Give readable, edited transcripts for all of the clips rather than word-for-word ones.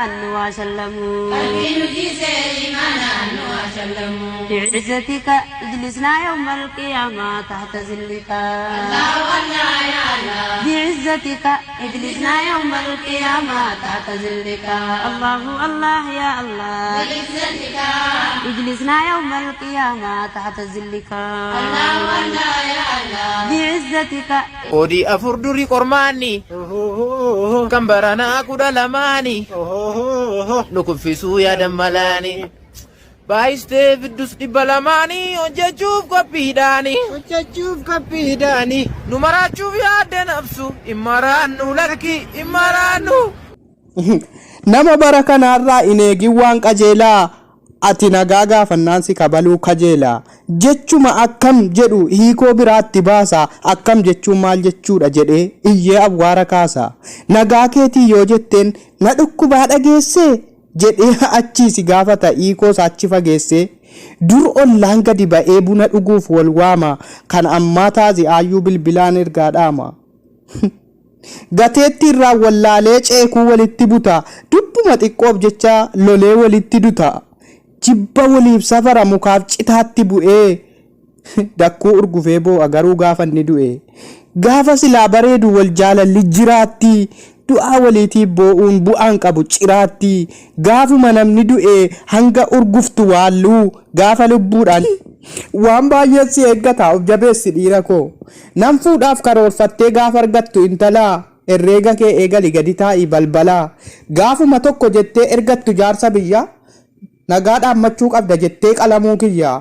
وسلموا بعزتك اجلسنا يوم القيامة تحت ظلك بعزتك اجلسنا يوم القيامة تحت ظلك الله الله يا الله اجلسنا يوم القيامة تحت ظلك الله الله يا الله بعزتك ودي أفردري قرماني كمبرنا أكود لماني نكفسو يا دملاني بايستي فدوس دبلماني وجاجوف كبيداني نمراجوف يا دنفسو إمرانو لكي إمرانو nama bara kanarraa ineegi waan qajeelaa ati nagaa gaafannaansi kabaluu kajeelaa jechuma akkam jedhu hiikoo biraatti baasa akkam jechuun maal jechuudha jedhee iyyee abwaara kaasa nagaa keetii yoo jetteen na dhukkubaa dhageessee jedhee achiisi gaafata hiikoo saachi fageessee dur ollaan gadi ba'ee buna dhuguuf wal waama kan ammaa taazi aayyuu bilbilaan ergaa dhaama. gateetti irraa wallaalee ceekuu walitti buta dubbuma xiqqoof jecha lolee walitti duta jibba waliif safara mukaaf citaatti bu'ee dakkuu urgufee boo'a garuu gaafa inni du'e gaafa silaa bareedu wal jaalalli jiraatti du'aa waliitiif boo'uun bu'aan qabu ciraatti gaafuma namni du'e hanga urguftu waalluu gaafa lubbuudhaan waan baay'ee si eeggata of jabeessi dhiira koo nam fuudhaaf karoorfattee gaafa argattu intala herreega kee eegali gadi taa'ii balbalaa gaafuma tokko jettee ergattu jaarsa biyya nagaadhaan machuu qabda jettee qalamuu kiyya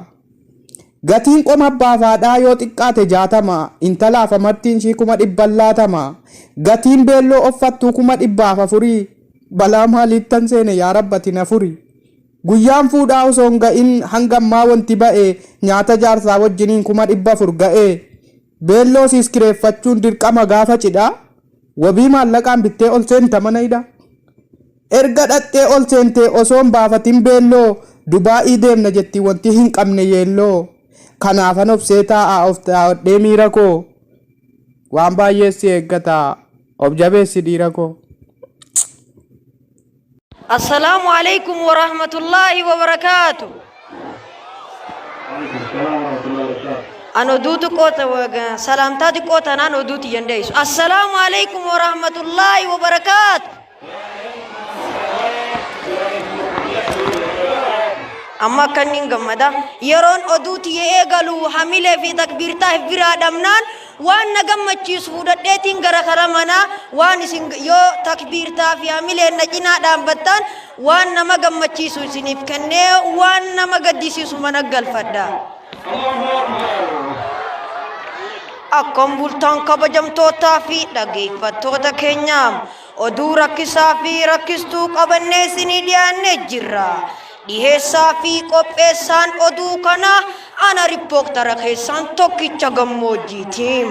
gatiin qoma baafaadhaa yoo xiqqaate 60 intalaaf amartiin shii 160 gatiin beelloo offattuu 400 balaa maaliittan seene yaa rabbati na furi guyyaan fuudhaa osoo hin ga'in hangammaa wanti ba'e nyaata jaarsaa wajjiniin 400 ga'e beelloo siis kireeffachuun dirqama gaafa cidhaa wabii maallaqaan bittee ol seenta mana hidha erga dhattee ol seentee osoo hin baafatin beelloo Dubaa'ii deemna jetti wanti hin qabne yeelloo kanaafan obsee taa'aa of taa'adhee miira koo waan baay'ee si eeggata of jabeessi dhiira koo. السلام عليكم ورحمة الله وبركاته. أنا دوت قوت سلامتات قوت أنا دوت ينديس. السلام عليكم ورحمة الله وبركاته. أما كنين جمدا يرون أدوت يأجلو حمله في تكبير تهبير آدمنان وان نجم مچيس فودت ديتين غرا خرمنا وان سنگ يو تكبير تافي حمله نجنا دام بتان وان نما جم مچيسو سنيف كنه وان نما قديسيسو منقل فدا أكم بولتان كبجم توتا في دقيق فتوتا كنيام أدو ركسا في ركستو قبنة سني ديان نجرا Dihesa fi kopesan odu kana ana ripok tarakesan toki chagamoji tim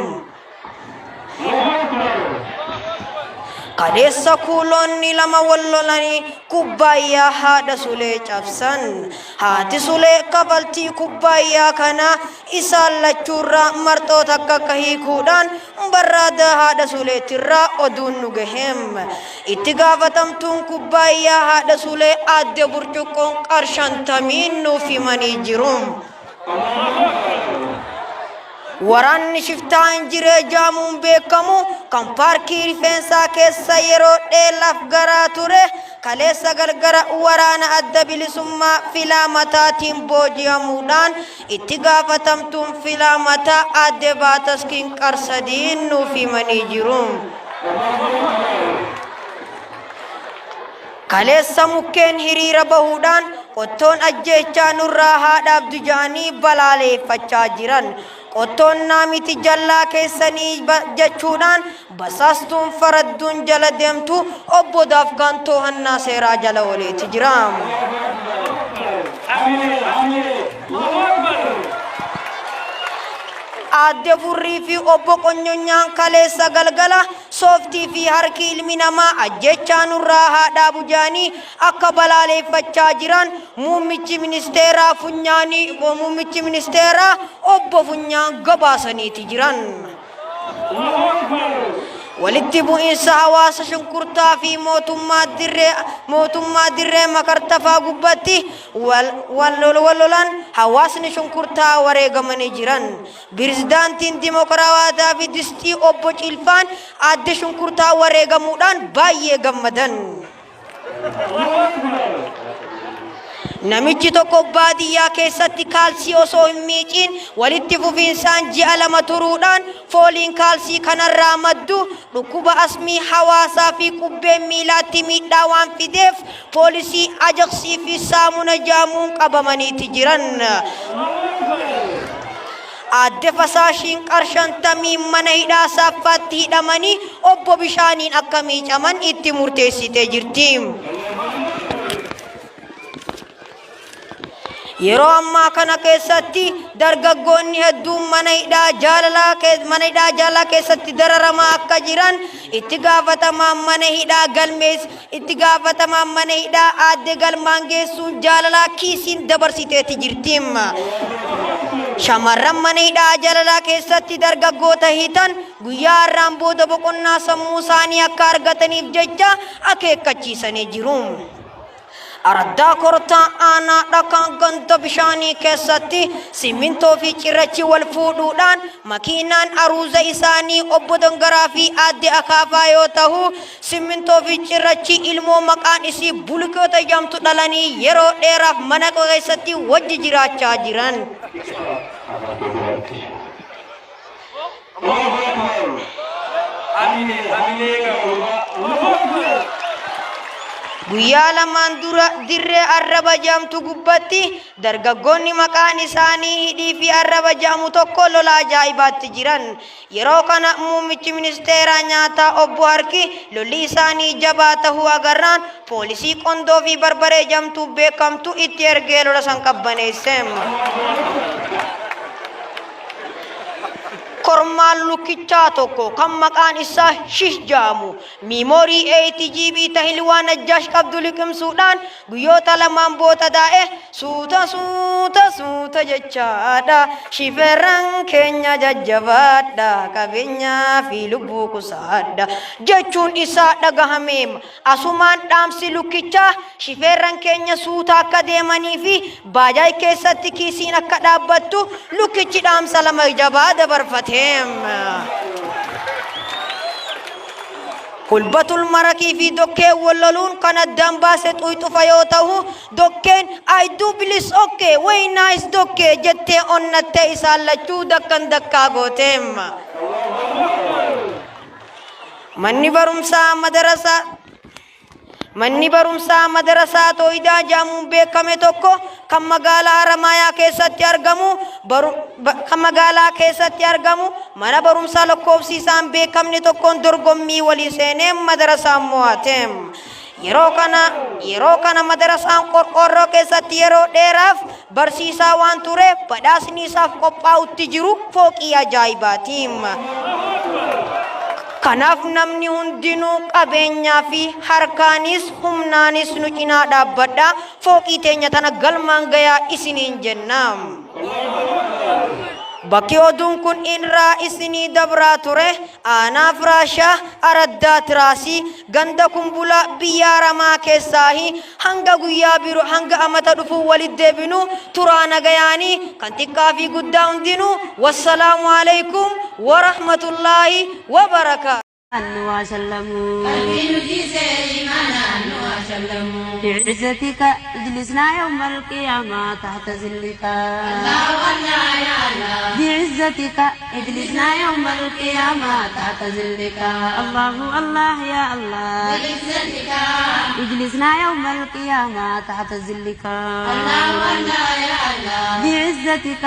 kadesa kulon nilama wallolani kubaya hada sule chafsan hati sule kabalti kubaya kana isalla churra marto takka kahi kudan barada hada sule tirra odun nugehem ittigafatam tun kubaya hada sule adde burcukon qarshan taminu fi manijirum Waranni shiftaan jiree jaamuun beekamu kan paarkii rifeensaa keessa yeroo dheeraaf garaa ture kaleessa gargara waraana adda bilisummaa filaa mataatiin booji'amuudhaan itti gaafatamtuun filaa mataa adde baataskiin qarsadiin nuuf himanii jiru. Kaleessa mukkeen hiriira bahuudhaan qottoon ajjeechaa nurraa haadhaaf dujaanii balaaleeffachaa jiran. Qottoon naamiti jallaa keessanii jechuudhaan basaastuun faradduun jala deemtu obbo Daafgaan to'annaa seeraa jala ooleeti jira. Adde Furrii fi obbo Qonyonyaan kaleessa galgala sooftii fi harki ilmi namaa ajjechaa nurraa haadhaa bujaanii akka balaaleeffachaa jiran muummichi ministeeraa obbo Funyaan gabaasaniiti jiran. walitti bu'iinsa hawaasa shunkurtaa fi mootummaa dirree makartafaa gubbatti wal lolan hawaasni shunkurtaa wareegamanii jiran. Pirezidaantiin dimokiraawwataa fi distii obbo Cilfaan adde shunkurtaa wareegamuudhaan baay'ee gammadan. Namichi tokko baadiyyaa keessatti kaalsii osoo hin miiciin walitti fufiinsaan ji'a 2 turuudhaan fooliin kaalsii kanarraa maddu dhukkuba asmii hawaasaa fi qubbeen miilaatti miidhaa waan fideef poolisii ajaqsii fi saamuna jaamuun qabamaniiti jiran. Adde Fasaashiin qarshantamii mana hidhaa saaffaatti hidhamanii obbo Bishaaniin akka miicaman itti murteessitee jirti. Yeroo ammaa kana keessatti dargaggoonni hedduun mana hidhaa jaalalaa keessatti dararamaa akka jiran itti gaafatamaan mana hidhaa adde galmaan geessuun jaalalaa kiisiin dabarsiteeti jirti. Shamarran mana hidhaa jaalalaa keessatti dargaggoota hiitan guyyaa har'aan booda boqonnaa sammuu isaanii akka argataniif jecha akeekkachiisanii jiru. Araddaa kortaa aanaa dhakaan ganda bishaanii keessatti simintoo fi cirrachi wal fuudhuudhaan makiinaan aruuza isaanii obbo Dangaraa fi adde Akaafaa yoo ta'u, simintoo fi cirrachi ilmoo maqaan isii Bulkoota jedhamtu dhalanii yeroo dheeraaf mana keessatti wajji jiraachaa jiran. Guyyaa lamaan dura dirree arraba jedhamtu gubbatti dargaggoonni maqaan isaanii hidhii fi arraba jedhamu tokko lola ajaa'ibaatti jiran. Yeroo kana muummichi ministeeraa nyaataa obbo Harki lolli isaanii jabaa ta'uu agarraan poolisii qondoo fi barbaree jedhamtu beekamtu itti ergee lola san qabbaneesse. Kormaan lukkichaa tokko kan maqaan isaa Shish jedhamu miimoorii 8GB tahil waan Najjaash qabdu liqimsuudhaan guyyoota lamaan booda daa'e suuta jechaadha. Shifeerran keenya jajjabaadha qabeenyaa fi lubbuu qusaadha jechuun isaa dhagahameem. Asumaan dhaamsi lukkichaa shifeerran keenya suuta akka deemanii fi baajaaj keessatti kiisiin akka dhaabbattu lukkichi dhaamsa lama jabaa dabarfate. Kulbatul marakii fi dokkeen walloluun kan addaan baase xuyxufa yoo ta'u, dokkeen I do believe okay way nice dokkee jettee onnattee isaan lachuu dakkaa gooteem. Manni barumsaa madarasaa Tooyidaa jedhamuun beekame tokko kan magaalaa Haramayaa keessatti argamu mana barumsaa lakkoofsiisaan beekamne tokkoon dorgommii walii seenee madarasaan mo'ateem. Yeroo kana madarasaan qorqorroo keessatti yeroo dheeraaf barsiisaa waan tureef badhaasni isaaf qophaa'utti jiru fooqii ajaa'ibaatiim. Kanaaf namni hundinuu qabeenyaa fi harkaanis humnaanis nu cinaa dhaabbadhaa fooqii teenya tana galmaan gayaa isiniin jennaam. Bakki oduun kun irraa isinii dabraa ture aanaa Firaashaa Araddaa Tiraasii ganda Kumbulaa biyya Haramaa keessaahi hanga guyyaa biroo hanga amata dhufu walitti deebinu turaa nagayaanii kan xiqqaa fi guddaa hundinuu wassalaamu alaikum wa rahmatullaahi wa barakaatuh. بعزتك اجلسنا يوم القيامة تحت ظلك. بعزتك اجلسنا يوم القيامة تحت ظلك. الله الله يا الله. بعزتك اجلسنا يوم القيامة تحت ظلك. الله الله يا الله. بعزتك